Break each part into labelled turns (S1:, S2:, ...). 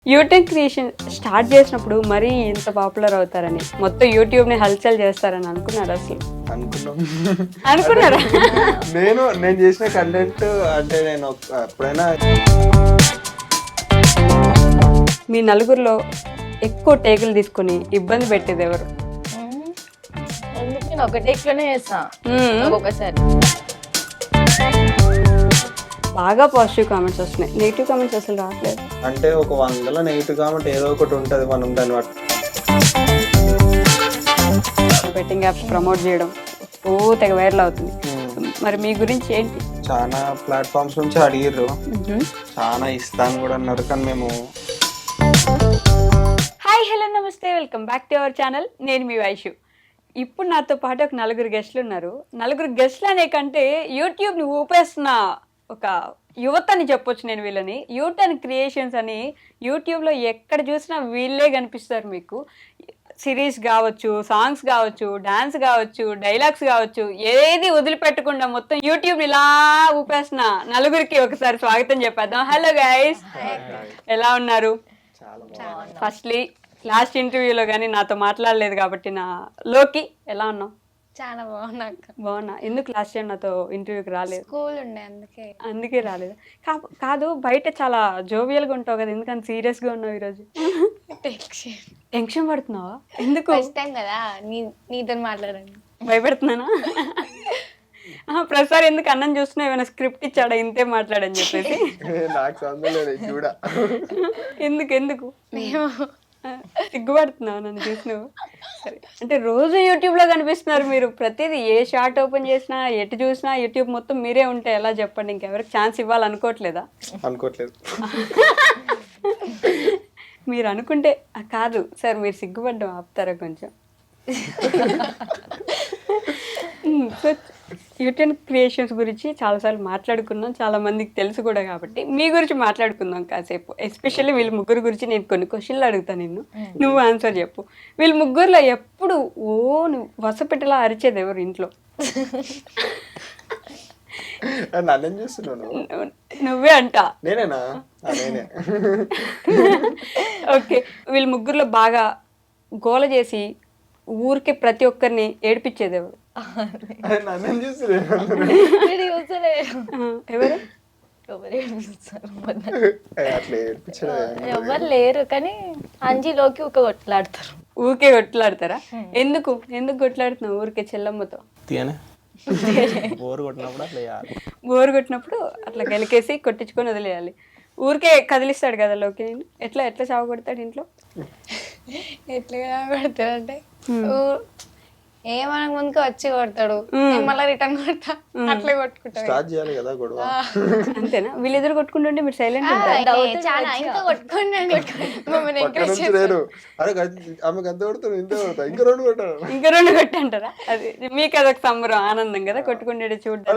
S1: YouTube creation start చేసినప్పుడు మరీ ఇంత పాపులర్ అవుతారని, మొత్తం యూట్యూబ్ ని హల్చల్ చేస్తారని అనుకున్నారు అసలు? అనుకున్నారా?
S2: నేను చేసిన కంటెంట్ అంటే నేను ఎప్పుడైనా
S1: మీ నలుగురిలో ఎక్కువ టేకులు తీసుకుని ఇబ్బంది పెట్టేది ఎవరు?
S3: ఎందుకు నేను ఒక టేక్లోనే చేస్తా ఒక్కొక్కసారి.
S1: బాగా పాజిటివ్ కామెంట్స్ వస్తున్నాయి, నెగిటివ్ కామెంట్స్ అసలు రావట్లేదు.
S2: అంటే ఒక 100 నెగిటివ్ కామెంట్ ఏదో ఒకటి ఉంటుంది, మనం దాన్ని
S1: బెట్టింగ్ యాప్స్ ప్రమోట్ చేయడం తెగ వైరల్ అవుతుంది. మరి మీ గురించి ఏంటి?
S2: చాలా ప్లాట్ఫామ్స్ నుంచి అడిగిర్రు, చాలా ఇస్తాను కూడా అన్నారు, కానీ మేము
S1: హాయ్ హలో నమస్తే, welcome back to our channel. నేను మీ వైషు. ఇప్పుడు నాతో పాటు ఒక 4 గెస్ట్లు ఉన్నారు. 4 గెస్ట్లు అనే కంటే యూట్యూబ్ని ఊపేస్తున్న ఒక యువత అని చెప్పొచ్చు నేను వీళ్ళని. యూటర్న్ క్రియేషన్స్ అని యూట్యూబ్లో ఎక్కడ చూసినా వీళ్ళే కనిపిస్తారు మీకు. సిరీస్ కావచ్చు, సాంగ్స్ కావచ్చు, డాన్స్ కావచ్చు, డైలాగ్స్ కావచ్చు, ఏది వదిలిపెట్టకుండా మొత్తం యూట్యూబ్ ఇలా ఊపేస్తున్న 4కి ఒకసారి స్వాగతం చెప్పేద్దాం. హలో గైస్, ఎలా ఉన్నారు? ఫస్ట్లీ లాస్ట్ ఇంటర్వ్యూలో కానీ నాతో మాట్లాడలేదు కాబట్టి నా లోకి ఎలా ఉన్నావు?
S3: చాలా
S1: బాగున్నా. ఎందుకు లాస్ట్ టైం నాతో ఇంటర్వ్యూకి రాలేదు?
S3: స్కూల్ ఉండే
S1: అందుకే రాలేదు. కాదు, బయట చాలా జోవియల్గా ఉంటావు కదా, ఎందుకని సీరియస్గా ఉన్నావు ఈరోజు? టెన్షన్ పడుతున్నావా? ఎందుకు?
S3: ఫస్ట్ టైం కదా నీతో మాట్లాడండి.
S1: భయపెడుతున్నానా? ప్రసాద్ ఎందుకు అన్నం చూస్తున్నా, ఏమైనా స్క్రిప్ట్ ఇచ్చాడా ఇంతే మాట్లాడని చెప్పేసి? ఎందుకు సిగ్గుపడుతున్నావు నన్ను చూసి నువ్వు? సరే, అంటే రోజు యూట్యూబ్లో కనిపిస్తున్నారు మీరు. ప్రతిదీ ఏ షార్ట్ ఓపెన్ చేసినా, ఎటు చూసినా యూట్యూబ్ మొత్తం మీరే ఉంటే ఎలా చెప్పండి? ఇంకెవరికి ఛాన్స్ ఇవ్వాలనుకోవట్లేదా?
S2: అనుకోవట్లేదు.
S1: మీరు అనుకుంటే కాదు సార్, మీరు సిగ్గుపడ్డం ఆపుతారా కొంచెం? సో యూట్యూబ్ క్రియేషన్స్ గురించి చాలాసార్లు మాట్లాడుకున్నాం, చాలా మందికి తెలుసు కూడా, కాబట్టి మీ గురించి మాట్లాడుకుందాం కాసేపు. ఎస్పెషల్లీ వీళ్ళ ముగ్గురు గురించి నేను కొన్ని క్వశ్చన్లు అడుగుతాను, నువ్వు ఆన్సర్ చెప్పు. వీళ్ళ ముగ్గురులో ఎప్పుడు నువ్వు వసపెట్టలా అరిచేది ఎవరు ఇంట్లో?
S2: నన్ను చూస్తున్నాను.
S1: నువ్వే అంట.
S2: నేనేనా?
S1: ఓకే, వీళ్ళ ముగ్గురులో బాగా గోల చేసి ఊరికి ప్రతి ఒక్కరిని ఏడిపించేది ఎవరు? ఎవరు?
S3: ఎవరు లేరు, కానీ అంజీలోకి ఊకే కొట్లాడతారు.
S1: ఊరికే కొట్లాడతారా? ఎందుకు కొట్లాడుతున్నావు ఊరికే చెల్లమ్మతో? బోరు కొట్టినప్పుడు అట్లా గెలికేసి కొట్టించుకొని వదిలేయాలి. ఊరికే కదిలిస్తాడు కదా లోకి, నేను ఎట్లా చావ కొడతాడు ఇంట్లో?
S3: ఎట్లా కొడతాడంటే ఏమనక ముందుకు వచ్చి కొడతాడు, మళ్ళీ రిటర్న్ కొడతా, అట్లా కొట్టుకుంటాడు.
S1: అంతేనా? వీళ్ళిద్దరు కొట్టుకుంటుంటే మీరు సైలెంట్
S3: చాలా ఇంకా కొట్టుకోండి,
S1: ఇంకా 2 కొట్టి అంటారా? అది మీకు అదొక సంబరం, ఆనందం కదా కొట్టుకుంటే చూడండి.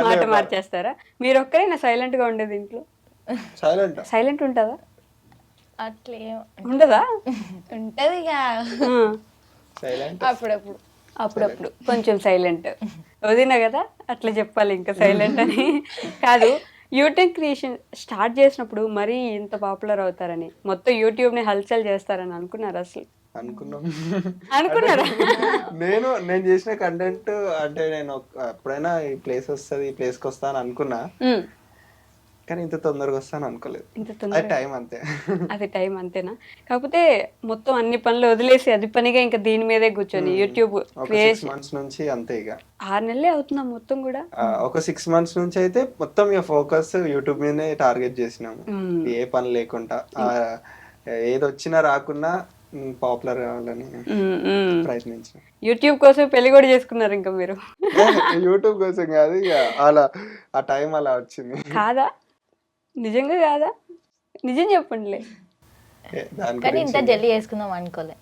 S1: మాట మార్చేస్తారా? మీరు ఒక్కరైనా సైలెంట్ గా ఉండేది ఇంట్లో? సైలెంట్ ఉంటుందా?
S3: అట్లే
S1: ఉండదా?
S3: ఉంటది ఇక అప్పుడప్పుడు
S1: కొంచెం సైలెంట్. వదినా కదా అట్లా చెప్పాలి, ఇంకా సైలెంట్ అని కాదు. యూట్యూబ్ క్రియేషన్ స్టార్ట్ చేసినప్పుడు మరీ ఇంత పాపులర్ అవుతారని, మొత్తం యూట్యూబ్ ని హల్చల్ చేస్తారని అనుకున్నారు అసలు? అనుకున్నారా?
S2: నేను చేసిన కంటెంట్ అంటే నేను ఎప్పుడైనా ఈ ప్లేస్ వస్తుంది, ఈ ప్లేస్ కి వస్తా అని అనుకున్నా, కానీ ఇంత తొందరగా వస్తాను అనుకోలేదు. అది టైం అంతేనా? కాకపోతే మొత్తం అన్ని పనులు వదిలేసి అది పనిగా ఇంకా దీని మీదే కూర్చొని యూట్యూబ్ మంత్స్ నుంచి అంతే. ఇక
S1: 6 నెలలే అవుతున్నా మొత్తం కూడా.
S2: ఒక 6 months నుంచి అయితే మొత్తం ఇక ఫోకస్ యూట్యూబ్ మీదనే టార్గెట్ చేసినాము, ఏ పని లేకుండా. ఏది వచ్చినా రాకున్నా పాపులర్ కావాలని ప్రయత్నించాం.
S1: యూట్యూబ్ కోసం పెళ్లి కూడా చేసుకున్నారు ఇంకా మీరు?
S2: యూట్యూబ్ కోసం కాదు, ఇక అలా ఆ టైం అలా వచ్చింది.
S1: కాదా? నిజంగా కాదా? నిజం చెప్పండిలే.
S3: కానీ ఇంత జల్దీ చేసుకుందాం అనుకోలేదు.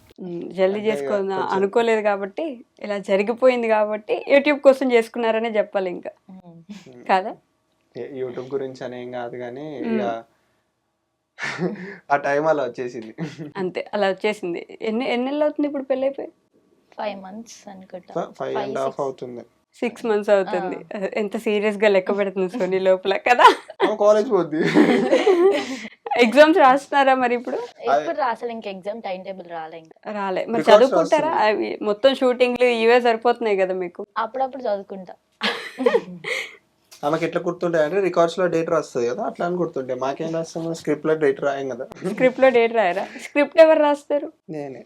S1: జల్దీ చేసుకుందాం అనుకోలేదు కాబట్టి, ఇలా జరిగిపోయింది కాబట్టి యూట్యూబ్ కోసం చేసుకున్నారనే చెప్పాలి ఇంకా, కాదా?
S2: యూట్యూబ్ గురించి అనేం కాదు, కానీ ఇక ఆ టైం అలా వచ్చేసింది.
S1: అంతే, అలా వచ్చేసింది. ఎన్ని నెలలు అవుతుంది ఇప్పుడు పెళ్ళి అయిపోయి?
S3: 5 months అనుకుంటా.
S2: 5.5 అవుతుంది.
S1: 6 months అవుతుంది. ఎంత సీరియస్ గా లెక్క పెడుతుంది సోనీ లోపల కదా.
S2: కాలేజ్ పోద్ది.
S1: ఎగ్జామ్స్ రాస్తున్నారా మరి ఇప్పుడు?
S4: ఇప్పుడు రాసలే, ఇంకా ఎగ్జామ్ టైం టేబుల్ రాలే, ఇంకా
S1: రాలే. మరి
S2: Records
S1: చదువుకుంటారా? అవి మొత్తం షూటింగ్లు ఇవే సరిపోతున్నాయి కదా మీకు.
S4: అప్పుడప్పుడు చదువుకుంటా.
S2: ఆమెకి ఎట్లా గుర్తుంటాయి అంటే రికార్డ్స్ లో డేట్ రాస్తుంది కదా, అట్లా అని గుర్తుంటాయి. మాకేం రాస్తాము, స్క్రిప్ట్ లో డేట్ రాయం కదా.
S1: స్క్రిప్ట్ లో డేట్ రాయరా? స్క్రిప్ట్ ఎవరు రాస్తారు?
S2: నేనే.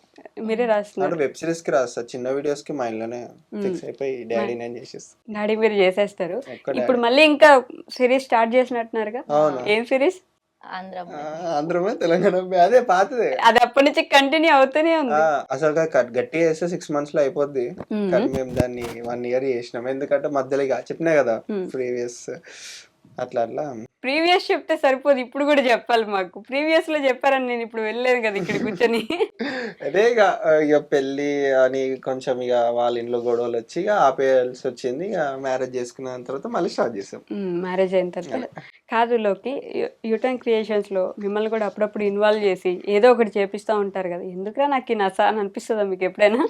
S1: మీరే రాస్తున్నారు?
S2: అంటే వెబ్ సిరీస్ కి రాస్తా, చిన్న వీడియోస్ కి మైండ్ లోనే ఫిక్స్ అయిపోయి డాడీ నేను చేసేస్తా.
S1: డాడీ మీరు చేసేస్తారు.
S2: ఒక్క
S1: ఇప్పుడు మళ్ళీ ఇంకా సిరీస్ స్టార్ట్ చేసినట్టున్నారుగా.
S2: అవును.
S1: ఏం సిరీస్?
S4: ఆంధ్రమే
S2: తెలంగాణ అదే పాతదే.
S1: అది అప్పటి నుంచి కంటిన్యూ అవుతూనే ఉంది.
S2: అసలు గట్టిగా చేస్తే 6 months లో అయిపోద్ది. కానీ మేము దాన్ని 1 year చేసినాం. ఎందుకంటే మధ్యలో ఇక చెప్పినా కదా ప్రీవియస్ అట్లా అట్లా.
S1: ప్రీవియస్ చెప్తే సరిపోదు, ఇప్పుడు కూడా చెప్పాలి మాకు. ప్రీవియస్ లో చెప్పారని నేను ఇప్పుడు వెళ్ళలేదు కదా ఇక్కడ కూర్చొని.
S2: అదే ఇక పెళ్లి అని కొంచెం ఇక వాళ్ళ ఇంట్లో గొడవలు వచ్చి ఇక ఆపేయాల్సి వచ్చింది. ఇక మ్యారేజ్ చేసుకున్న తర్వాత మళ్ళీ స్టార్ట్ చేసాం.
S1: మ్యారేజ్ అయిన తర్వాత కాదు లోకి, యూటర్న్ క్రియేషన్స్ లో మిమ్మల్ని కూడా అప్పుడప్పుడు ఇన్వాల్వ్ చేసి ఏదో ఒకటి చేపిస్తూ ఉంటారు కదా. ఎందుకురా నాకు ఈ నస అని అనిపిస్తుందా మీకు ఎప్పుడైనా?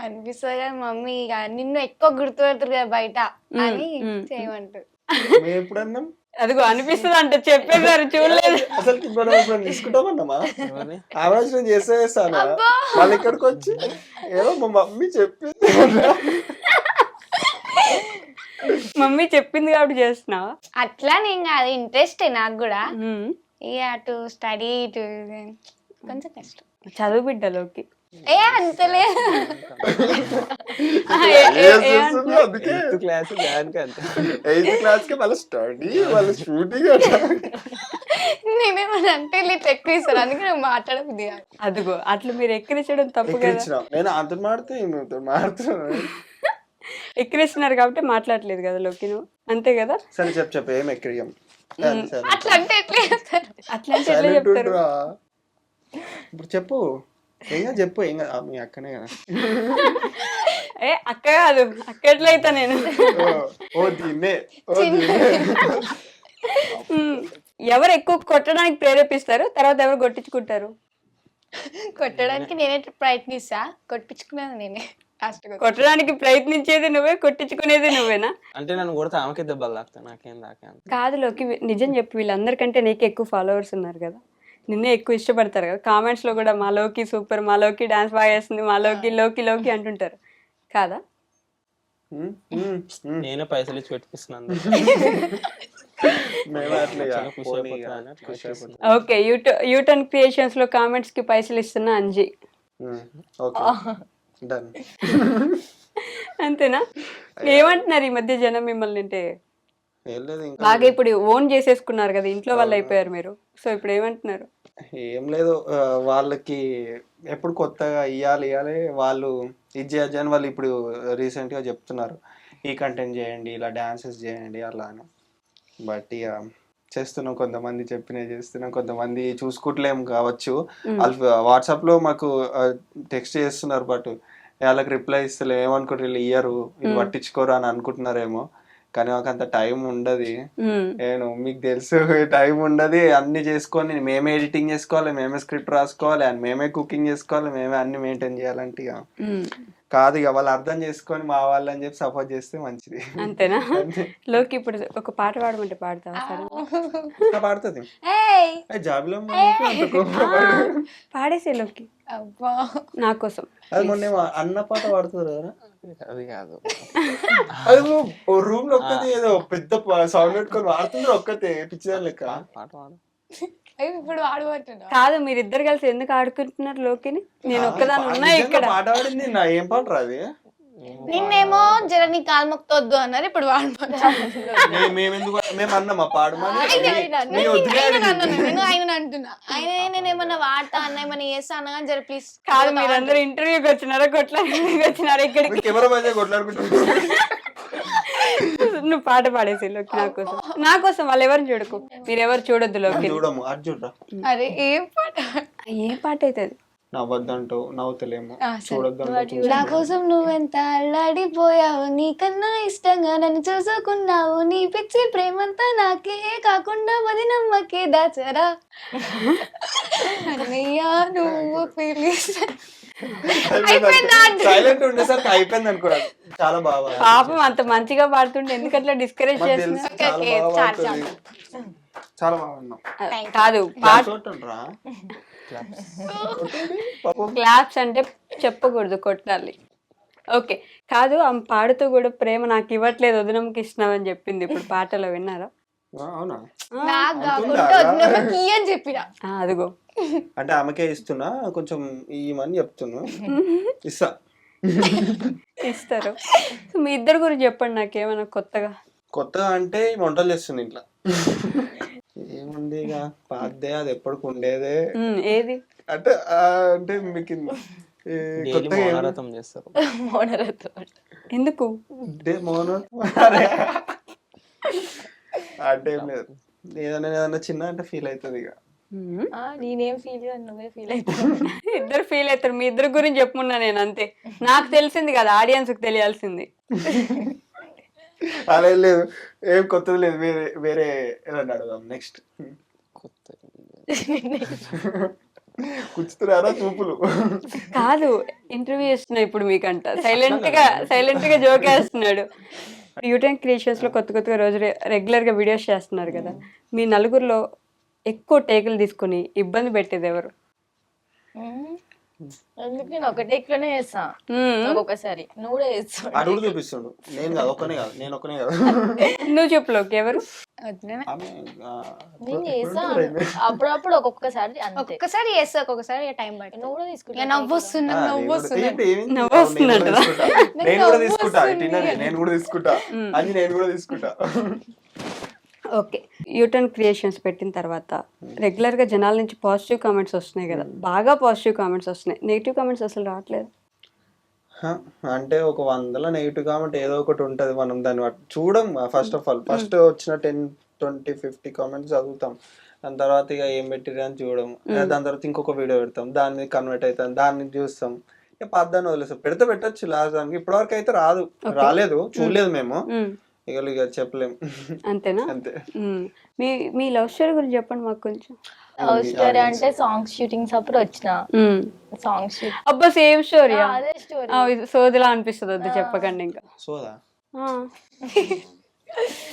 S3: అనిపిస్తుంది కదా మమ్మీ, ఇక నిన్ను ఎక్కువ గుర్తుపెడతారు కదా బయట అని చేయమంటారు.
S2: మేము ఎప్పుడన్నాం
S1: అదిగో అనిపిస్తుంది అంటే చెప్పేసారు, చూడలేదు.
S2: అసలు మనం తీసుకుంటామన్నామా? ఆలోచన చేసేస్తాను వాళ్ళు ఇక్కడికి వచ్చి ఏమో మా మమ్మీ చెప్పింది.
S1: మమ్మీ చెప్పింది కాబట్టి చేస్తున్నావా?
S3: అట్లా నేను కాదు, ఇంట్రెస్ట్ నాకు కూడా. ఇక అటు స్టడీ ఇటు కొంచెం కష్టం.
S1: చదువు బిడ్డలోకి
S3: అంతలే.
S2: క్లాస్ క్లాస్ కి మళ్ళీ స్టడీ వాళ్ళ షూటింగ్.
S3: నేనేమన్నా అంటే ఇట్లా ఎక్కువ ఇస్తాను, అందుకే నువ్వు మాట్లాడబుద్ది కాదు.
S1: అదిగో అట్లా మీరు ఎక్కిరించడం తప్పు కదా.
S2: నేను అంత మాడుతున్నాను.
S1: ఎక్కిరిస్తున్నారు కాబట్టి మాట్లాడలేదు కదా లోకి నువ్వు, అంతే కదా.
S2: సరే చెప్పు ఏం ఎక్కిరియం.
S3: అట్లా అంటే ఎట్లా చేస్తారు?
S1: అట్లా అంటే ఎట్లా చెప్తారు?
S2: ఇప్పుడు చెప్పు, ఏం చెప్పు. ఏం మీ అక్కనే కదా.
S1: ఏ అక్క కాదు, అక్క ఎట్లయితా నేను.
S2: ఓ దీన్నే
S1: ఎవరు ఎక్కువ కొట్టడానికి ప్రేరేపిస్తారు, తర్వాత ఎవరు కొట్టించుకుంటారు?
S3: కొట్టడానికి నేనే ప్రయత్నిస్తా, కొట్టించుకునేది నేనే.
S1: కొట్టడానికి ప్రయత్నించేది నువ్వే, కొట్టించుకునేది నువ్వేనా?
S5: అంటే నన్ను కొడితే ఆమెకే దెబ్బలు తాకుతాయి, నాకేం తాకే.
S1: కాదు లోకి, నిజం చెప్పు, వీళ్ళందరికంటే నీకు ఎక్కువ ఫాలోవర్స్ ఉన్నారు కదా, నిన్నే ఎక్కువ ఇష్టపడతారు కదా. కామెంట్స్ లో కూడా మా లోకి సూపర్, మా లోకి డాన్స్ బాగా చేస్తుంది, మా లోకి లోకి లోకి అంటుంటారు కాదా?
S5: నేనే పైసలు ఇచ్చి పెట్టిస్తున్నాను.
S1: ఓకే, యూటర్న్ క్రియేషన్స్ లో కామెంట్స్ కి పైసలు ఇస్తున్నా అంజీ. అంతేనా? ఏమంటున్నారు ఈ మధ్య జనం మిమ్మల్ని? అంటే బాగా ఇప్పుడు ఓన్ చేసేసుకున్నారు కదా, ఇంట్లో వాళ్ళు అయిపోయారు మీరు. సో ఇప్పుడు ఏమంటున్నారు?
S2: ఏం లేదు, వాళ్ళకి ఎప్పుడు కొత్తగా ఇవ్వాలి వాళ్ళు ఇది చేయొచ్చు అని వాళ్ళు ఇప్పుడు రీసెంట్ గా చెప్తున్నారు, ఈ కంటెంట్ చేయండి, ఇలా డాన్సెస్ చేయండి అలా అని. బట్ ఇక చేస్తున్నాం, కొంతమంది చెప్పినవి చేస్తున్నాం, కొంతమంది చూసుకుంటలేం కావచ్చు. వాళ్ళు వాట్సాప్ లో మాకు టెక్స్ట్ చేస్తున్నారు, బట్ వాళ్ళకి రిప్లై ఇస్తలేము. ఏమనుకుంటారు వీళ్ళు ఇయ్యరు, వీళ్ళు పట్టించుకోరు అని అనుకుంటున్నారేమో. కానీ మాకు అంత టైం ఉండదు. నేను మీకు తెలుసు, టైం ఉండదు. అన్ని చేసుకొని మేమే ఎడిటింగ్ చేసుకోవాలి, మేమే స్క్రిప్ట్ రాసుకోవాలి, అండ్ మేమే కుకింగ్ చేసుకోవాలి, మేమే అన్ని మెయింటైన్ చేయాలంటే ఇక కాదు. ఇక వాళ్ళు అర్థం చేసుకొని మా వాళ్ళు అని చెప్పి సపోర్ట్ చేస్తే మంచిది.
S1: అంతేనా? లోకి ఇప్పుడు ఒక పాట పాడమంటే పాడతావా? సరే
S2: పాడుతుంది జాబిలో
S1: పాడేసే లోకి నా కోసం.
S2: అది మొన్న అన్న పాట పాడుతుంది కదా,
S5: అది కాదు.
S2: అది రూమ్ లో ఒక్కతే ఏదో పెద్ద సౌండ్ పెట్టుకొని వాడుతుంది ఒక్కతే పిచ్చిదాని లెక్క.
S5: పాట పాడు.
S3: ఇప్పుడు ఆడబట్టున్నా
S1: కాదు, మీరిద్దరు కలిసి ఎందుకు ఆడుకుంటున్నారు లోకిని? నేను ఒక్కదాని ఉన్నా ఇక్కడ.
S2: పాట పాడింది నా ఏం పాట రాది.
S3: నిన్నేమో జర నీ కాలు మొక్కొద్దు అన్నారు, ఇప్పుడు
S2: మేము అన్నామా పాడమని.
S3: నేను ఆయన అంటున్నా, ఆయన నేనేమన్నా వాడతా అన్న ఏమన్నా చేస్తా అన్నా కానీ జర ప్లీజ్.
S1: కాదు, మీరందరూ ఇంటర్వ్యూకి వచ్చినారా కొట్లాడికి వచ్చినారా ఇక్కడికి?
S2: కెమెరా మధ్య కొట్లాడుకుంటున్నారు.
S1: నువ్వు పాట పాడేసి లోకి నా కోసం. నా కోసం వాళ్ళు ఎవరిని చూడకు, మీరెవరు చూడొద్దు లోకి.
S2: చూడము అది చూడరా.
S3: అరే ఏం పాట?
S1: ఏ పాట అవుతుంది?
S2: నవ్వద్దంటూ నవ్వుతలేము, చూడొద్దు.
S3: నా కోసం నువ్వెంత అల్లాడిపోయావు, నీకన్నా ఇష్టంగా నన్ను చూసుకున్నావు, నీ పిచ్చి ప్రేమంతా నాకే కాకుండా వదినమ్మకే దాచరా. అన్నయ్యా నువ్వు
S2: సైలెంట్ ఉండేసరికి అయిపోయింది అనుకున్నాను. చాలా బాగా
S1: పాపం అంత మంచిగా పాడుతుంటే ఎందుకట్లా డిస్కరేజ్
S2: మాకు
S1: చేస్తున్నా
S2: తెలుసు, చాలా బాగా పాడుతుంది. చాలా బాగున్నాం.
S1: కాదు పాట
S2: చూడండిరా. పాపం
S1: క్లాప్స్ అంటే చెప్పకూడదు, కొట్టాలి. ఓకే, కాదు ఆమె పాడుతూ కూడా ప్రేమ నాకు ఇవ్వట్లేదు వదినమ్మకి ఇస్తున్నామని చెప్పింది ఇప్పుడు పాటలో, విన్నారా?
S2: అవునా?
S3: నాకు కాకుండా వదినమ్మకి అని చెప్పిన.
S1: అదిగో
S2: అంటే ఆమెకే ఇస్తున్నా, కొంచెం ఇవన్నీ చెప్తున్నా, ఇస్తా.
S1: ఇస్తారు. సో మీ ఇద్దరు గురించి చెప్పండి నాకేమైనా కొత్తగా.
S2: కొత్తగా అంటే ఈ వంటలు చేస్తుంది ఇంట్లో. ఏముంది ఇక పాదే, అది ఎప్పటికి ఉండేదే.
S1: ఏది
S2: అంటే అంటే మీకు ఈ
S5: డైలీ
S2: కొత్తగా
S5: మౌనరథం చేస్తారు.
S4: మౌనరథం
S1: ఎందుకు?
S2: మౌనం అంటే ఏం లేదు, ఏదైనా చిన్న అంటే ఫీల్ అవుతుంది ఇక.
S4: నేనేం ఫీల్ నువ్వే ఫీల్ అవుతావు.
S1: ఇద్దరు ఫీల్ అవుతారు. మీ ఇద్దరు గురించి చెప్పుకున్నా నేను, అంతే. నాకు తెలిసింది కదా, ఆడియన్స్ కి తెలియాల్సింది.
S2: అలా ఏం లేదు, ఏం కొత్తది లేదు. వేరే వేరే ఏదన్నా అడుగుదాం నెక్స్ట్.
S5: కొత్త
S2: కూర్చుతున్నారా చూపులు?
S1: కాదు, ఇంటర్వ్యూ చేస్తున్నా ఇప్పుడు మీకంట. సైలెంట్ గా జోక్ వేస్తున్నాడు. యూటెన్ క్రియేషన్స్ లో కొత్త కొత్తగా రోజు రెగ్యులర్ గా వీడియోస్ చేస్తున్నారు కదా, మీ నలుగురిలో ఎక్కువ టేకులు తీసుకుని ఇబ్బంది పెట్టేది ఎవరు?
S4: ఎందుకు నేను ఒక టేక్ లోనే చేస్తా ఒక్కొక్కసారి, నువ్వు కూడా చేస్తావు.
S2: అడుగు చూపిస్తుండు. నేను కాదు, ఒక్కనే కాదు, నేను ఒక్కనే కాదు.
S1: నువ్వు చెప్పులోకి ఎవరు?
S2: ఆమె,
S4: నేను చేస్తా అప్పుడప్పుడు, ఒక్కొక్కసారి అంతే.
S3: ఒక్కసారి చేస్తా, ఒక్కొక్కసారి టైం పడుతుంది.
S4: నువ్వు కూడా
S3: ఇక
S4: తీసుకుంటా.
S3: నవ్వొస్తున్నా
S2: నేను కూడా తీసుకుంటా, నేను కూడా తీసుకుంటా అని, నేను కూడా తీసుకుంటా.
S1: ఓకే, యూటర్న్ క్రియేషన్స్ పెట్టిన తర్వాత రెగ్యులర్ గా జనాల నుంచి పాజిటివ్ కామెంట్స్ వస్తున్నాయి కదా, బాగా పాజిటివ్ కామెంట్స్ వస్తున్నాయి, నెగిటివ్ కామెంట్స్ అసలు రావట్లేదు.
S2: అంటే ఒక 100 నెగిటివ్ కామెంట్ ఏదో ఒకటి ఉంటది, మనం దాన్ని చూడం. ఫస్ట్ ఆఫ్ ఆల్ ఫస్ట్ వచ్చిన 10, 20, 50 కామెంట్స్ చదువుతాం. దాని తర్వాత ఇక ఏం పెట్టిరు అని చూడడం. దాని తర్వాత ఇంకొక వీడియో పెడతాం, దాన్ని కన్వర్ట్ అవుతాం, దాన్ని చూస్తాం, ఇక పద్దాన్ని వదిలేస్తాం. పెడితే పెట్టచ్చు లాస్ట్ దానికి. ఇప్పటివరకు అయితే రాలేదు, చూడలేదు మేము. ఇక చెప్పలేం.
S1: అంతేనా?
S2: అంతే.
S1: మీ లవ్ స్టోరీ గురించి చెప్పండి మాకు కొంచెం.
S4: లవ్ స్టోరీ అంటే సాంగ్స్ షూటింగ్స్ అప్పుడు వచ్చిన సాంగ్స్ షూట్.
S1: అబ్బా సేమ్ స్టోరీ.
S4: అదే స్టోరీ.
S1: సోదిలా అనిపిస్తుంది, వద్దు చెప్పకండి ఇంకా.
S2: సోదా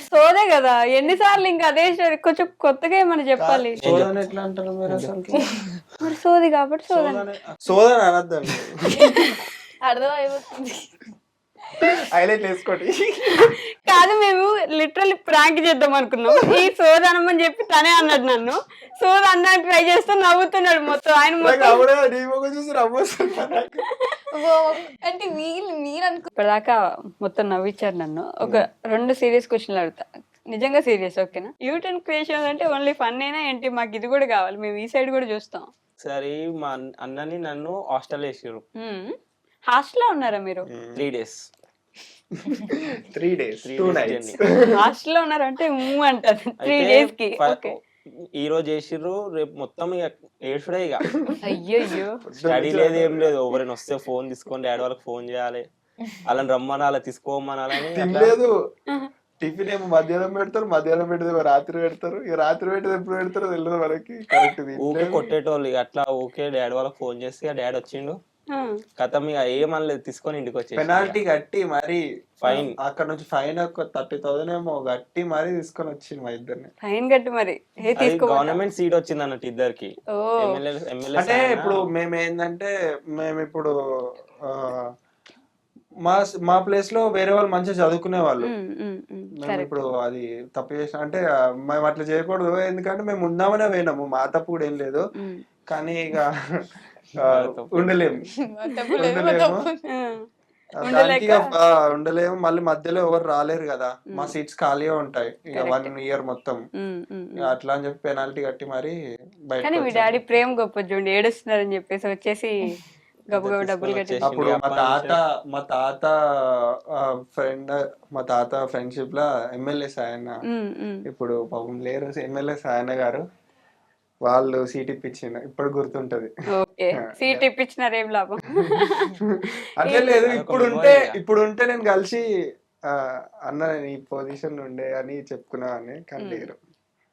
S1: సోదే కదా, ఎన్నిసార్లు ఇంకా అదే స్టోరీ, కొంచెం కొత్తగా ఏమన్నా చెప్పాలి.
S2: సోదాని ఎట్లా అంటారు మీరు అసలు?
S1: మరి సోది కాబట్టి సోదని.
S2: సోదాని అనద్దండి,
S4: అర్థం అయిపోతుంది.
S2: హైలైట్ వేసుకోండి.
S1: కాదు, మేము లిటరల్లీ ప్రాంక్ చేద్దాం అనుకున్నాం. ఈ సోదనమని చెప్పి తనే అన్నాడు నన్ను. సోద అన్నాడు, ట్రై చేస్తూ నవ్వుతున్నాడు మొత్తం. ఆయన
S3: అంటే మీరు అనుకో.
S1: ఇప్పటిదాకా మొత్తం నవ్వించారు నన్ను. ఒక 2 సీరియస్ క్వశ్చన్లు అడుగుతా, నిజంగా సీరియస్, ఓకేనా? యూటర్న్ క్రియేషన్ అంటే ఓన్లీ ఫన్ అయినా ఏంటి? మాకు ఇది కూడా కావాలి, మేము ఈ సైడ్ కూడా చూస్తాం.
S5: సరే, మా అన్నని నన్ను హాస్టల్ వేసారు.
S1: హాస్టల్లో ఉన్నారా మీరు?
S5: 3 days.
S2: 3 days 2 nights.
S1: హాస్టల్లో ఉన్నారంటే అంటారు 3 days కి. ఓకే,
S5: ఈ రోజు వేసిర్రు, రేపు మొత్తం ఇక ఏడ్చుడే. ఇక
S1: అయ్యో
S5: స్టడీ లేదు, ఏం లేదు. ఎవరైనా వస్తే ఫోన్ తీసుకొని డాడీ వాళ్ళకి ఫోన్ చేయాలి, వాళ్ళని రమ్మనాలి, తీసుకోమనాలని.
S2: తినలేదు, టిఫిన్ ఏమో మధ్యాహ్నం పెడతారు, మధ్యాహ్నం పెట్టేది రాత్రి పెడతారు, ఇక రాత్రి పెట్టేది ఎప్పుడు పెడతారో తెలియదు మనకి.
S5: ఊకే కొట్టేటోళ్ళు. ఇక అట్లా ఓకే డాడీ వాళ్ళకి ఫోన్ చేస్తే డాడీ వచ్చిండు, కథం ఇక ఏమనలేదు, తీసుకొని ఇంటికి వచ్చి
S2: పెనాల్టీ కట్టి మరి
S5: ఫైన్,
S2: అక్కడ నుంచి ఫైన్ ఒక 30,000 ఏమో కట్టి మరి తీసుకొని వచ్చింది మా ఇద్దరిని.
S1: ఫైన్ కట్టి మరి
S5: గవర్నమెంట్ సీట్ వచ్చింది అన్నట్టు ఇద్దరికి.
S2: అంటే ఇప్పుడు మేము ఏంటంటే, మేము ఇప్పుడు మా ప్లేస్ లో వేరే వాళ్ళు మంచిగా చదువుకునే వాళ్ళు. మేము ఇప్పుడు అది తప్పు చేసిన అంటే మేము అట్లా చేయకూడదు, ఎందుకంటే మేము ఉన్నామనే పోయినాము, మా తప్పు కూడా ఏం లేదు. కానీ ఇక ఉండలేము, మళ్ళీ మధ్యలో ఎవరు రాలేరు కదా, మా సీట్స్ ఖాళీగా ఉంటాయి ఇక 1 year మొత్తం. అట్లా అని చెప్పి పెనాల్టీ కట్టి మరి
S1: కానీ మీ డాడీ ప్రేమ గొప్ప చూడండి, ఏడుస్తున్నారని చెప్పేసి వచ్చేసి గబగబ డబ్బులు కట్టి.
S2: అప్పుడు మా తాత ఫ్రెండ్షిప్ లా ఎమ్మెల్యే సాయన్న, ఇప్పుడు పాపం లేరు ఎమ్మెల్యే సాయన్న గారు, వాళ్ళు సీట్ ఇప్పించిన, ఇప్పుడు గుర్తుంటది.
S1: సీట్ ఇప్పించినారు, ఏం లాభం?
S2: అట్లే లేదు, ఇప్పుడు ఉంటే నేను కలిసి అన్న నేను ఈ పొజిషన్ ఉండే అని చెప్పుకున్నా అని, కానీ లేరు.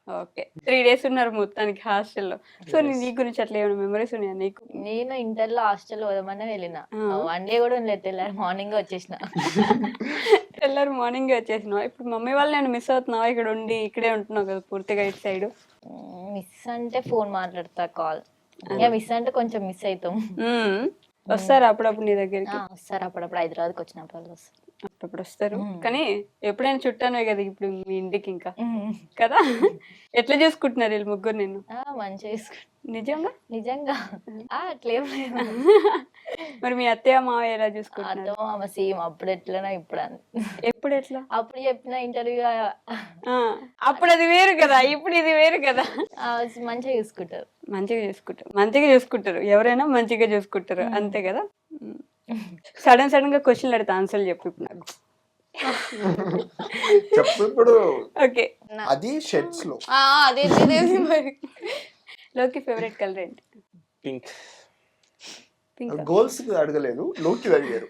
S1: ఓకే 3 days ఉన్నారు మొత్తానికి హాస్టల్లో. సో నీ గురించి అట్లా ఏమైనా మెమరీస్ ఉన్నాయా నీకు?
S4: నేను ఇంటర్ లో హాస్టల్ పోదామని వెళ్ళిన, వన్ డే కూడా ఉండలేదు, తెల్లారి మార్నింగ్ వచ్చేసిన.
S1: తెల్లారు మార్నింగ్ వచ్చేసినావు. ఇప్పుడు మమ్మీ వాళ్ళు నేను మిస్ అవుతున్నావా? ఇక్కడ ఉండి ఇక్కడే ఉంటున్నావు కదా పూర్తిగా ఇటు సైడ్.
S4: మిస్ అంటే ఫోన్ మాట్లాడతా, కాల్. ఇంకా మిస్ అంటే కొంచెం మిస్ అవుతాం.
S1: వస్తారా అప్పుడప్పుడు నీ దగ్గరికి?
S4: వస్తారు అప్పుడప్పుడు, హైదరాబాద్కి వచ్చినప్పుడు వాళ్ళు వస్తారు.
S1: అప్పుడప్పుడు వస్తారు కానీ ఎప్పుడైనా చుట్టానే కదా ఇప్పుడు మీ ఇంటికి ఇంకా కదా. ఎట్లా చూసుకుంటున్నారు వీళ్ళు ముగ్గురు నిన్ను?
S4: మంచిగా చూసుకుంటా.
S1: నిజంగా
S4: నిజంగా అట్లేం లేదు.
S1: మరి మీ అత్తయ్య మావయ్య ఎలా చూసుకుంటున్నారు?
S4: అర్థం ఆమె సేమ్, అప్పుడు ఎట్లనా ఇప్పుడు
S1: ఎప్పుడు ఎట్లా?
S4: అప్పుడు చెప్పిన ఇంటర్వ్యూ
S1: అప్పుడు అది వేరు కదా, ఇప్పుడు ఇది వేరు కదా.
S4: మంచిగా చూసుకుంటారు.
S1: మంచిగా చూసుకుంటారు ఎవరైనా మంచిగా చూసుకుంటారు అంతే కదా. సడన్ గా క్వశ్చన్లు అడితే ఆన్సర్లు చెప్పు ఇప్పుడు నాకు.
S2: చెప్పు ఇప్పుడు.
S1: ఓకే
S2: అది షర్ట్స్ లో
S3: అదే మరి.
S1: లోకి ఫేవరెట్ కలర్ ఏంటి?
S5: పింక్.
S1: పింక్.
S2: గోల్స్ అడగలేదు, లోకి అడిగారు.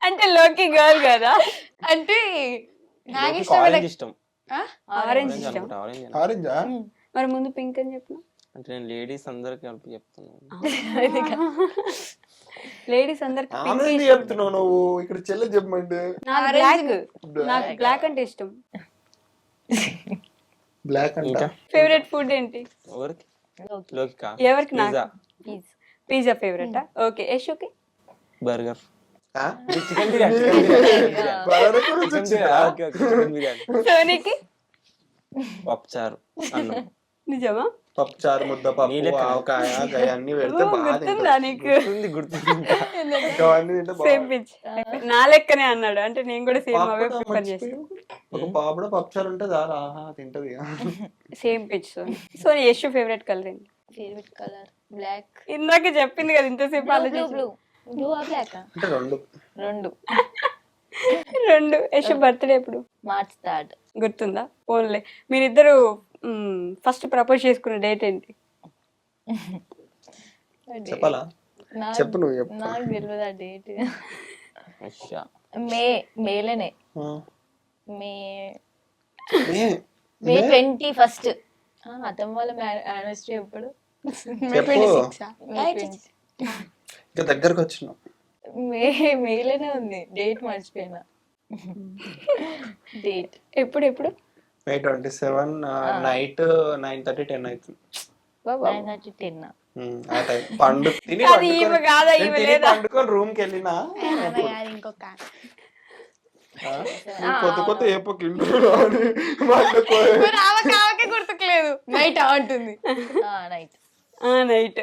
S1: అంటే లోకి గర్ల్ కదా, అంటే
S3: నాకు
S5: ఆరెంజ్ ఇష్టం.
S1: ఆరెంజ్ ఇష్టం.
S5: అనుకుంటా, ఆరెంజ్.
S2: ఆరెంజా?
S1: మరి ముందు పింక్ అని చెప్పిన.
S5: అంటే నేను లేడీస్ అందరికి కలిపి చెప్తున్నాను.
S1: లేడీస్ అందరికి
S2: ఆమె చెప్తున్నావు నువ్వు, ఇక్కడ చెల్లె చెప్పమంటే.
S1: నాకు బ్లాక్ అంటే ఇష్టం.
S2: బ్లాక్ అంట.
S5: ఇంకా
S1: ఫేవరెట్ ఫుడ్ ఏంటి?
S5: ఎవరికి? లోకికా?
S1: ఎవరికి? నాకు
S5: పిజ్జా.
S1: పిజ్జా ఫేవరెటా? ఓకే యశోకి?
S5: బర్గర్.
S2: ఆ?
S5: చికెన్ బిర్యానీ.
S2: బర్గర్ కూడా వచ్చిందా?
S5: చికెన్ బిర్యానీ.
S1: సోనీకి?
S5: పప్పుచారు, అన్నం.
S1: నిజమా?
S2: పప్పు చారు, ముద్ద పప్పు, ఆవకాయ, గాయ అన్ని పెడితే బాగా
S1: గుర్తుందా నీకు?
S5: గుర్తుంది.
S1: Same pitch. నా లెక్కనే అన్నాడు, అంటే నేను కూడా సేమ్ అవే ప్రిఫర్ చేస్తాను.
S2: ఒక పాపడ పప్పు చారు ఉంటుంది, తింటది.
S1: Same pitch. So Yash favourite colour ఏంటి?
S4: Favourite colour black.
S1: ఇందాక చెప్పింది కదా ఇంతసేపు ఆలోచించి.
S4: బ్లూ. Blue black?
S2: అంటే
S1: రెండు. యశ్ బర్త్డే ఎప్పుడు?
S4: March 3rd.
S1: గుర్తుందా? ఓన్లీ మీరిద్దరు ఫస్ట్ ప్రపోజ్ చేసుకున్న డేట్ ఏంటి?
S2: చెప్పాలా? చెప్పు నువ్వు చెప్పు.
S4: నాకు తెలియదు ఆ డేట్. మేలేనే. మే 21st. అతని వాళ్ళ యానివర్సరీ ఎప్పుడు?
S2: ఇంకా దగ్గరకు వచ్చినావు.
S4: మేలేనే ఉంది, డేట్ మర్చిపోయినా. డేట్
S1: ఎప్పుడు?
S2: May 27 నైట్ 9:30 10 అవుతుంది.
S4: 9:30 10.
S2: ఆ టైం పండు తిని
S1: అది ఈమె కాదా, ఈమె లేదా?
S2: పండుకొని రూమ్ కి వెళ్ళినా
S3: ఇంకొక
S2: కొత్త ఏపోకిండు
S1: ఆమెకే గుర్తుకులేదు. నైట్ అంటుంది.
S4: నైట్.
S1: నైట్.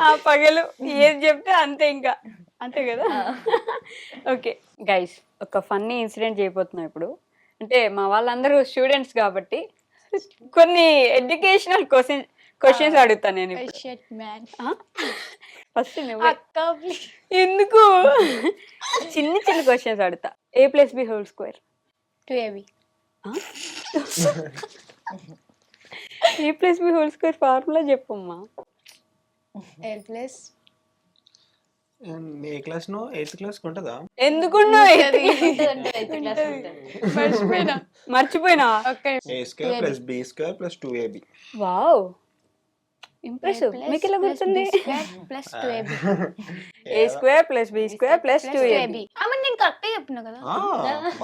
S1: ఆ పగలు ఏది చెప్తే అంతే, ఇంకా అంతే కదా. ఓకే గైస్, ఒక ఫన్నీ ఇన్సిడెంట్ చేయబోతున్నాం ఇప్పుడు. అంటే మా వాళ్ళందరూ స్టూడెంట్స్ కాబట్టి కొన్ని ఎడ్యుకేషనల్ క్వశ్చన్స్ అడుగుతాను నేను ఇప్పుడు. ఫస్ట్ ఎందుకు చిన్న క్వశ్చన్స్ అడుగుతా. A+B²
S3: 2AB.
S1: A+B² ఫార్ములా చెప్పమ్మా.
S3: L+
S2: ఏ క్లాస్ నో 8th క్లాస్ ఉంటుందా?
S1: ఎందుకున్నా మర్చిపోయినా?
S2: A² + B² + 2AB.
S1: Wow, impressive. మీకు ఎలా గుర్తుంది?
S3: + 2AB.
S1: A² + B² + 2AB.
S3: నేను కరెక్ట్ చెప్పినా కదా.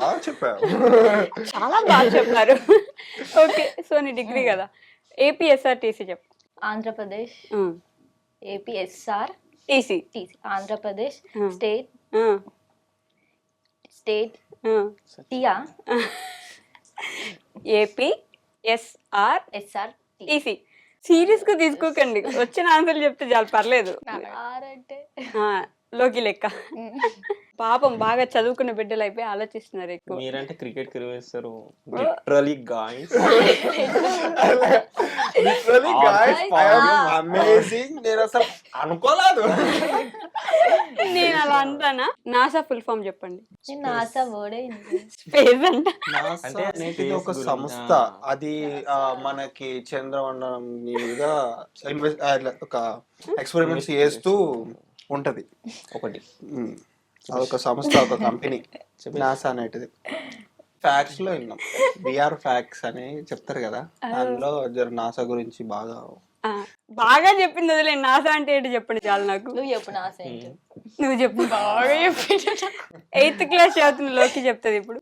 S2: బాగా చెప్పావు.
S1: చాలా బాగా చెప్పారు. ఓకే, సో నీ డిగ్రీ కదా. APSRTC చెప్పు.
S4: Andhra Pradesh. APSR
S1: TC.
S4: Andhra Pradesh state టియా.
S1: APSRTC. Serious గా తీసుకోకండి, వచ్చిన ఆన్సర్లు చెప్తే చాలు, పర్లేదు.
S4: అంటే
S1: లోకి లెక్క. పాపం బాగా చదువుకున్న బిడ్డలు అయిపోయి ఆలోచిస్తున్నారు ఎక్కువ.
S5: మీరంటే క్రికెట్ కి వేస్తారు. Literally guys,
S2: amazing. నేను అసలు అనుకోలేదు.
S1: నేను అలా అంటానా? నాసా ఫుల్ ఫామ్ చెప్పండి.
S4: నాసా వర్డే
S1: స్పేస్ అంట.
S2: అంటే అనేది ఒక సంస్థ, అది మనకి చంద్రమండలం మీద ఒక ఎక్స్పెరిమెంట్స్ చేస్తూ ఉంటది.
S5: ఒకటి
S2: అదొక సంస్థ, ఒక కంపెనీ, నాసా అనేది. ఫ్యాక్ట్స్ లో విన్నాం, బిఆర్ ఫ్యాక్ట్స్ అని చెప్తారు కదా, అందులో జర నాసా గురించి బాగా
S1: ఆ, బాగా చెప్పింది వదిలే, నాసా అంటే ఏంటి చెప్పండి చాలు నాకు.
S4: నువ్వు చెప్పు నా సెంట్.
S1: నువ్వు చెప్పు. బాగా చెప్పి 8th క్లాస్ చదువుతున్న లోకి చెప్తుంది ఇప్పుడు.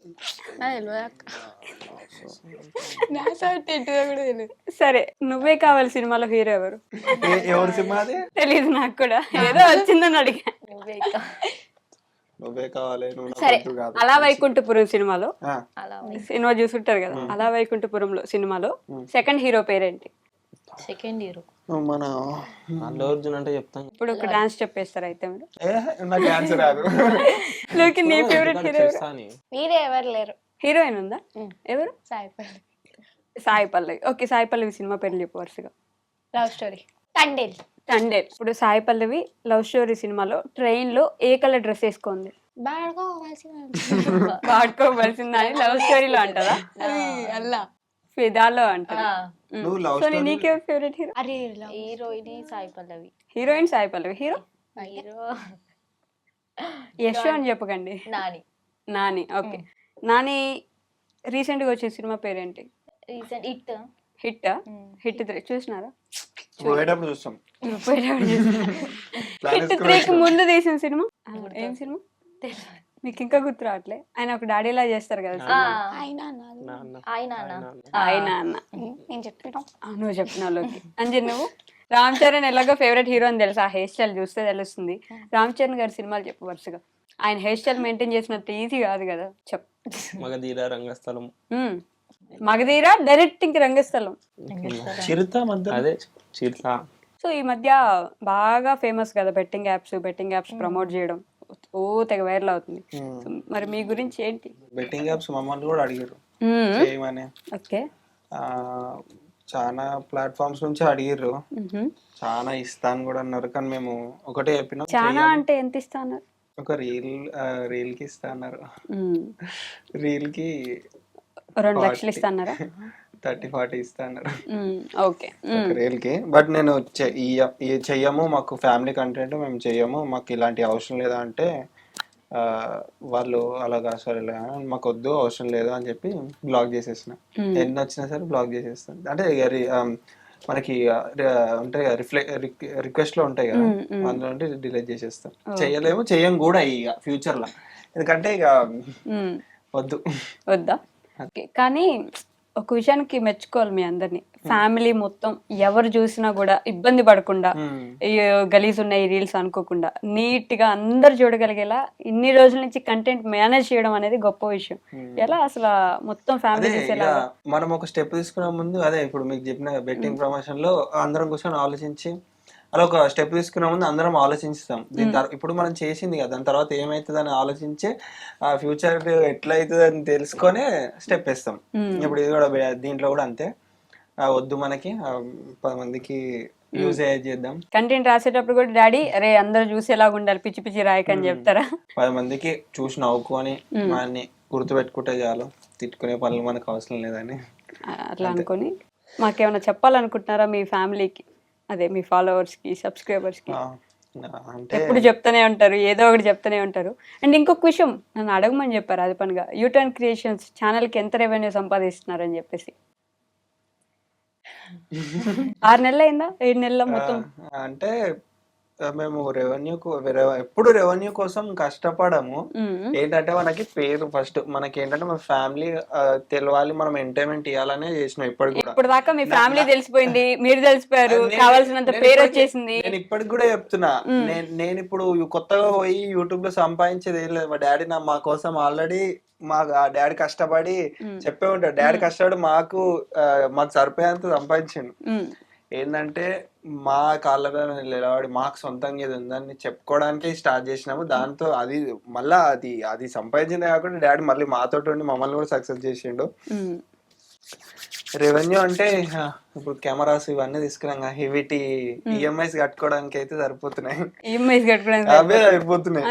S1: సరే, నువ్వే కావాలి సినిమాలో హీరో ఎవరు?
S2: ఎవరి సినిమా అది
S1: తెలీదు నాకు కూడా, ఏదో వచ్చిందని అడిగా.
S4: నువ్వే ఇక.
S2: నువ్వే కావాలి, నువ్వు నా
S1: సరే,
S2: కొడుకు కాదు.
S1: అలా వైకుంఠపురం సినిమాలో,
S2: ఆ,
S4: అలా
S1: సినిమా చూసుంటారు కదా, అలా వైకుంఠపురంలో సినిమాలో సెకండ్ హీరో పేరేంటి?
S4: సెకండ్ హీరో
S2: నువ్వు మన
S5: అల్లు అర్జున్ అంటే చెప్తాను.
S1: ఇప్పుడు ఒక డాన్స్ చెప్పేస్తారు అయితే మీరు.
S2: నాకు ఆన్సర్ రాదు.
S1: లోకి నీ ఫేవరెట్ హీరో
S5: చేస్తా అని.
S3: మీరే ఎవరు లేరు.
S1: హీరోయిన్ ఉందా? ఎవరు?
S3: సాయిపల్లి.
S1: సాయి పల్లవి. ఓకే, సాయి పల్లవి సినిమా పేర్లు చెప్పు వరుసగా.
S3: Love story. తండేల్.
S1: తండేల్. ఇప్పుడు సాయి పల్లవి లవ్ స్టోరీ సినిమాలో ట్రైన్ లో ఏ కలర్ డ్రెస్ వేసుకుంది? వాడుకోవలసిందా అని లవ్ స్టోరీలో అంటారా?
S3: అల్లా
S1: ఫిదాలో అంటారా?
S2: నువ్వు లవ్
S1: సో నీకే ఫేవరెట్ హీరో?
S3: అరే
S4: heroine Sai Pallavi.
S1: Heroine Sai Pallavi, hero
S4: hero
S1: Yash అని చెప్పకండి.
S4: నాని.
S1: నాని. ఓకే, నాని రీసెంట్ గా వచ్చిన సినిమా పేరేంటి?
S4: Recent hit.
S1: హిట్. హిట్ 3 చూసినారా?
S2: పోయేటప్పుడు చూస్తాం.
S1: హిట్ 3కి ముందు తీసిన సినిమా ఏం సినిమా మీకు ఇంకా గుర్తు రావట్లే? ఆయన ఒక డాడీలా చేస్తారు కదా సినిమా.
S4: ఆయన
S1: ఆయన అన్న
S3: నేను చెప్పాను.
S1: నువ్వు చెప్పినలోకి అంజన్, నువ్వు రామ్ చరణ్ ఎలాగో ఫేవరెట్ హీరో అని తెలుసు, ఆ హెయిర్ స్టైల్ చూస్తే తెలుస్తుంది. రామ్ చరణ్ గారి సినిమాలు చెప్పు వరుసగా. ఆయన హెయిర్ స్టైల్ మెయింటైన్ చేసినట్టు ఈజీ కాదు కదా, చెప్పు.
S5: మగధీర, రంగస్థలం,
S1: మగధీర, డైరెక్ట్ ఇంక రంగస్థలం.
S2: చిరుత మధ్య
S5: అదే చిరుత.
S1: సో ఈ మధ్య బాగా ఫేమస్ కదా బెట్టింగ్ యాప్స్ ప్రమోట్ చేయడం, ఓ తెగ వైరల్ అవుతుంది. సో మరి మీ గురించి ఏంటి?
S2: బెట్టింగ్ యాప్స్ మమ్మల్ని కూడా అడిగారు చేయమని.
S1: ఓకే,
S2: చాలా ప్లాట్ఫామ్స్ నుంచి అడిగారు, చాలా ఇస్తాను కూడా అన్నారు. కానీ మేము ఒకటే చెప్పినాం,
S1: చాలా అంటే ఎంత ఇస్తాను?
S2: ఒక రీల్ కి ఇస్తా అన్నారు. రీల్ కి
S1: 2 లక్షలు ఇస్తాన్నారా?
S2: 30-40 ఇస్తా అన్నారు
S1: ఓకే.
S2: రీల్ కి. బట్ నేను చెయ్యము, మాకు ఫ్యామిలీ కంటెంట్ మేము చెయ్యము, మాకు ఇలాంటి అవసరం లేదా అంటే వాళ్ళు అలాగా సరే మాకు వద్దు అవసరం లేదు అని చెప్పి బ్లాక్ చేసేసిన. ఎన్ని వచ్చినా సరే బ్లాక్ చేసేస్తాను. అంటే మనకి ఉంటాయి రిక్వెస్ట్ లో ఉంటాయి కదా, అందులో డిలీట్ చేసేస్తాం. చెయ్యం కూడా ఇక ఫ్యూచర్ లో, ఎందుకంటే ఇక
S1: వద్దా. ఓకే, కానీ ఒక విషయానికి మెచ్చుకోవాలి మీ అందరినీ, ఫ్యామిలీ మొత్తం ఎవరు చూసినా కూడా ఇబ్బంది పడకుండా, గలీజ్ ఉన్నాయి రీల్స్ అనుకోకుండా నీట్ గా అందరు చూడగలిగేలా ఇన్ని రోజుల నుంచి కంటెంట్ మేనేజ్ చేయడం అనేది గొప్ప విషయం. ఎలా అసలు మొత్తం ఫ్యామిలీ చూసేలా?
S2: మనం ఒక స్టెప్ తీసుకునే ముందు, అదే ఇప్పుడు మీకు చెప్పిన బెట్టింగ్ ప్రమోషన్ లో అందరం కూర్చొని ఆలోచించి, అలా ఒక స్టెప్ తీసుకునే ముందు అందరం ఆలోచిస్తాం. ఇప్పుడు మనం చేసింది కదా, దాని తర్వాత ఏమైతుంది అని ఆలోచించి ఆ ఫ్యూచర్ ఎట్లా అవుతుంది అని తెలుసుకొని స్టెప్ వేస్తాం. ఇప్పుడు ఇది కూడా దీంట్లో కూడా అంతే, వద్దు మనకి 10 మందికి యూజ్ అయ్యేది చేద్దాం.
S1: కంటెంట్ రాసేటప్పుడు కూడా డాడీ అరే అందరు చూసేలాగా ఉండాలి, పిచ్చి పిచ్చి రాయకని చెప్తారా?
S2: 10 మందికి చూసి నవ్వుకొని మనని గుర్తుపెట్టుకుంటే చాలు, తిట్టుకునే పనులు మనకు అవసరం లేదని
S1: అట్లా అనుకొని మాకేమైనా చెప్పాలనుకుంటున్నారా మీ ఫ్యామిలీకి, అదే మీ ఫాలోవర్స్ కి, సబ్స్క్రైబర్స్ కి?
S2: అంటే
S1: ఎప్పుడు చెప్తూనే ఉంటారు, ఏదో ఒకటి చెప్తూనే ఉంటారు. అండ్ ఇంకొక విషయం నన్ను అడగమని చెప్పారు అది పనిగా, యూటర్న్ క్రియేషన్స్ ఛానల్ కి ఎంత రెవెన్యూ సంపాదిస్తున్నారు అని చెప్పేసి. 6 నెలలు అయిందా, 7 నెలల మొత్తం?
S2: అంటే మేము ఎప్పుడు రెవెన్యూ కోసం కష్టపడము. ఏంటంటే మనకి పేరు ఫస్ట్, మనకి ఏంటంటే మన ఫ్యామిలీ తెలవాలి, మనం ఎంటర్టైన్మెంట్ ఇవ్వాలనే చేసినాం.
S1: ఇప్పుడు దాకా మీ ఫ్యామిలీ తెలిసిపోయింది, మీరు తెలిసిపోయారు, కావాల్సినంత పేరు వచ్చేసింది.
S2: నేను ఇప్పటికి కూడా చెప్తున్నా, నేను ఇప్పుడు కొత్తగా పోయి యూట్యూబ్ లో సంపాదించేది ఏం లేదు. మా డాడీ మా కోసం ఆల్రెడీ మా డాడీ కష్టపడి చెప్పే ఉంటాడు, డాడీ కష్టపడి మాకు సరిపోయేంత సంపాదించిండు. ఏంటంటే మా కాళ్ళ మీద నిలబడి మాకు సొంతంగా ఏది ఉందని చెప్పుకోవడానికి స్టార్ట్ చేసినాము. దాంతో అది మళ్ళా అది సంపాదించిందే కాకుండా డాడీ మళ్ళీ మాతో ఉండి మమ్మల్ని కూడా సక్సెస్ చేసిండు. రెవెన్యూ అంటే ఇప్పుడు కెమెరాస్ ఇవన్నీ తీసుకున్నాం, హెవీటీ ఈఎంఐస్ కట్టుకోవడానికి అయితే సరిపోతున్నాయి. అవే సరిపోతున్నాయి.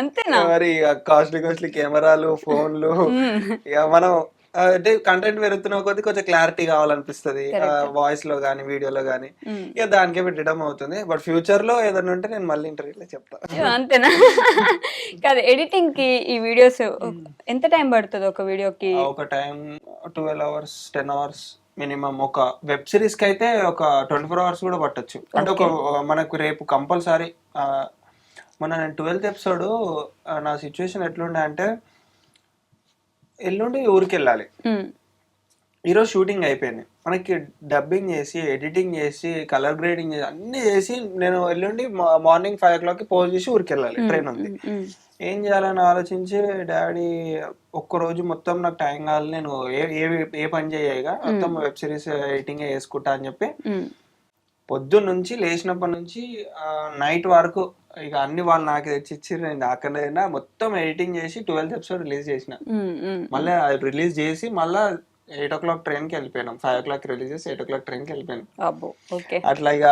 S2: మరి కాస్ట్లీ కెమెరాలు, ఫోన్లు, ఇక మనం అంటే కంటెంట్ పెరుగుతున్న కొద్దీ కొంచెం క్లారిటీ కావాలనిపిస్తుంది వాయిస్ లో గానీ వీడియోలో గానీ, ఇక దానికే పెట్టడం అవుతుంది. బట్ ఫ్యూచర్ లో ఏదైనా ఉంటే నేను మళ్ళీ ఇంటర్వ్యూలో చెప్తా.
S1: అంతేనా? కాదు, ఎడిటింగ్ కి ఈ వీడియోస్ ఎంత టైం పడుతుంది ఒక వీడియోకి?
S2: ఒక టైం 12 hours 10 hours మినిమం. ఒక వెబ్ సిరీస్ కి అయితే ఒక 24 hours కూడా పట్టొచ్చు. అంటే ఒక మనకు రేపు కంపల్సరీ మొన్న నేను 12th episode నా సిచ్యువేషన్ ఎట్లుండే అంటే, ఎల్లుండి ఊరికి వెళ్ళాలి, ఈరోజు షూటింగ్ అయిపోయింది, మనకి డబ్బింగ్ చేసి ఎడిటింగ్ చేసి కలర్ గ్రేడింగ్ చేసి అన్ని చేసి నేను ఎల్లుండి మార్నింగ్ 5 o'clock పోజ్ చేసి ఊరికి వెళ్ళాలి, ట్రైన్ ఉంది. ఏం చేయాలని ఆలోచించి డాడీ ఒక్కరోజు మొత్తం నాకు టైం కావాలి, నేను ఏ పని చేయగా మొత్తం వెబ్ సిరీస్ ఎడిటింగ్ చేసుకుంటా అని చెప్పి పొద్దున్న నుంచి లేచినప్పటి నుంచి నైట్ వరకు ఇక అన్ని వాళ్ళు నాకు తెచ్చి ఇచ్చారు. నేను అక్కడైనా మొత్తం ఎడిటింగ్ చేసి 12th episode రిలీజ్ చేసిన. మళ్ళీ రిలీజ్ చేసి మళ్ళీ 8 o'clock ట్రైన్ కి వెళ్ళిపోయినాం. 5 o'clock రిలీజ్ చేసి 8 o'clock ట్రైన్ కి వెళ్ళిపోయాను. అట్లా ఇక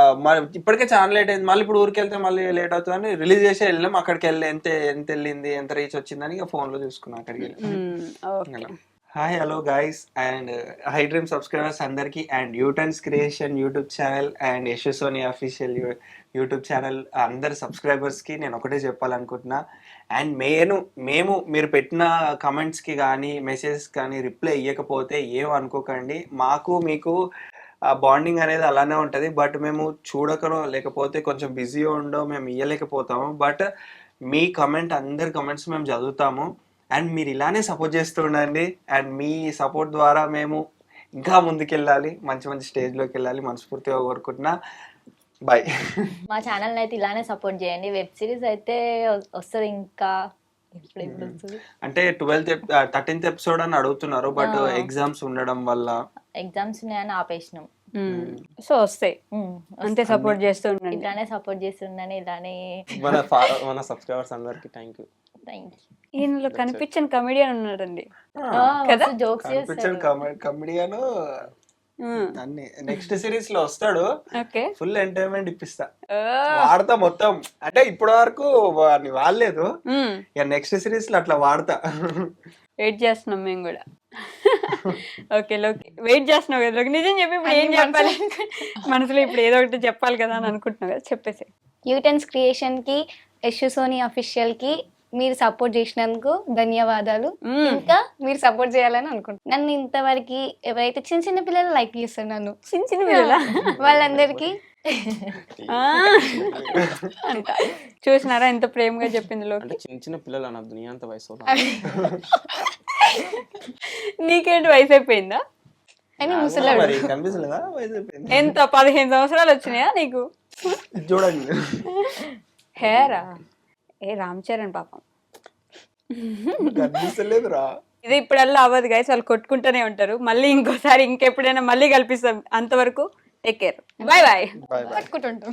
S2: ఇప్పటికే చాలా లేట్ అయింది. మళ్ళీ ఇప్పుడు ఊరికి వెళ్తే మళ్ళీ లేట్ అవుతుందని రిలీజ్ చేసి వెళ్ళాం. అక్కడికి వెళ్ళి ఎంత వెళ్ళింది, ఎంత రీచ్ వచ్చిందని ఇక ఫోన్ లో చూసుకున్నాం అక్కడికి వెళ్ళి. Hi hello guys and hi dream subscribers అందరికి, and U turns creation YouTube channel and Yashu Soni official YouTube channel అందరి సబ్స్క్రైబర్స్ కి నేను ఒకటే చెప్పాలనుకుంటున్నా. అండ్ మేము మీరు పెట్టిన కమెంట్స్ కి కానీ మెసేజెస్ కానీ రిప్లై ఇవ్వకపోతే ఏం అనుకోకండి. మాకు మీకు బాండింగ్ అనేది అలానే ఉంటుంది. బట్ మేము చూడకనో లేకపోతే కొంచెం బిజీ ఉండో మేము ఇవ్వలేకపోతాము. బట్ మీ కమెంట్, అందరి కమెంట్స్ మేము చదువుతాము. అండ్ మీరు ఇలానే సపోర్ట్ చేస్తూ ఉండండి. అండ్ మీ సపోర్ట్ ద్వారా మేము ఇంకా ముందుకెళ్ళాలి, మంచి మంచి స్టేజ్లోకి వెళ్ళాలి మనస్ఫూర్తిగా కోరుకుంటున్నా. బాయ్.
S4: మా ఛానల్ అయితే ఇలానే సపోర్ట్ చేయండి. వెబ్ సిరీస్ అయితే వస్తుంది ఇంకా ఎప్పుడు వస్తుంది
S2: అంటే 13th episode అని అడుగుతున్నారు. బట్ ఎగ్జామ్స్ ఉండడం వల్ల
S4: ఎగ్జామ్స్ ఉన్నాయని ఆపేసినాం.
S1: సో వస్తాయి, అంతే సపోర్ట్ చేస్తూ ఉండండి.
S4: ఇలానే సపోర్ట్ చేస్తుండని ఇలానే
S5: మన సబ్స్క్రైబర్స్ అందరికి థ్యాంక్ యూ.
S1: ఈయనలో కనిపించని కమెడియన్ ఉన్నాడండి
S4: కదా, జోక్స్
S2: కమెడియన్ అన్ని నెక్స్ట్ సిరీస్ లో వస్తాడు. ఫుల్ ఎంటర్టైన్మెంట్ ఇప్పిస్తా, వాడతా మొత్తం. అంటే ఇప్పటి వరకు వాడలేదు, ఇక నెక్స్ట్ సిరీస్ లో అట్లా వాడతా.
S1: వెయిట్ చేస్తున్నాం మేము కూడా. ఓకే లోకి వెయిట్ చేస్తున్నావు కదా, నిజం చెప్పి ఇప్పుడు ఏం చెప్పాలి మనసులో, ఇప్పుడు ఏదో ఒకటి చెప్పాలి కదా అని అనుకుంటున్నావు కదా, చెప్పేసి.
S3: యూటర్న్స్ క్రియేషన్ కి యశు సోని అఫీషియల్ కి మీరు సపోర్ట్ చేసినందుకు ధన్యవాదాలు. ఇంకా మీరు సపోర్ట్ చేయాలని అనుకుంటున్నాను. నన్ను ఇంతవరకు ఎవరైతే చిన్న చిన్న పిల్లలు లైక్ చేస్తారు, నన్ను
S1: చిన్న చిన్న పిల్లల
S3: వాళ్ళందరికీ
S1: అంట చూసినారా ఎంత ప్రేమగా చెప్పింది లోకి.
S5: చిన్న చిన్న పిల్లలు అనద్దు, నీ అంత వయసు.
S1: నీకేంటి వయసు అయిపోయిందా?
S3: అని ముసలాడు
S2: కనిపిస్తలేదా?
S1: ఎంత 15 సంవత్సరాలు వచ్చినాయా నీకు?
S2: చూడండి
S1: హేరా ఏ రామ్ చరణ్ పాపం
S2: కనిపిస్తలేదురా.
S1: ఇది ఇప్పుడల్లా అవ్వదు గైస్, వాళ్ళు కొట్టుకుంటూనే ఉంటారు. మళ్ళీ ఇంకోసారి ఇంకెప్పుడైనా మళ్ళీ కల్పిస్తాం. అంతవరకు టేక్ కేర్, బాయ్ బాయ్.
S3: పట్టుకుంటుంటాం.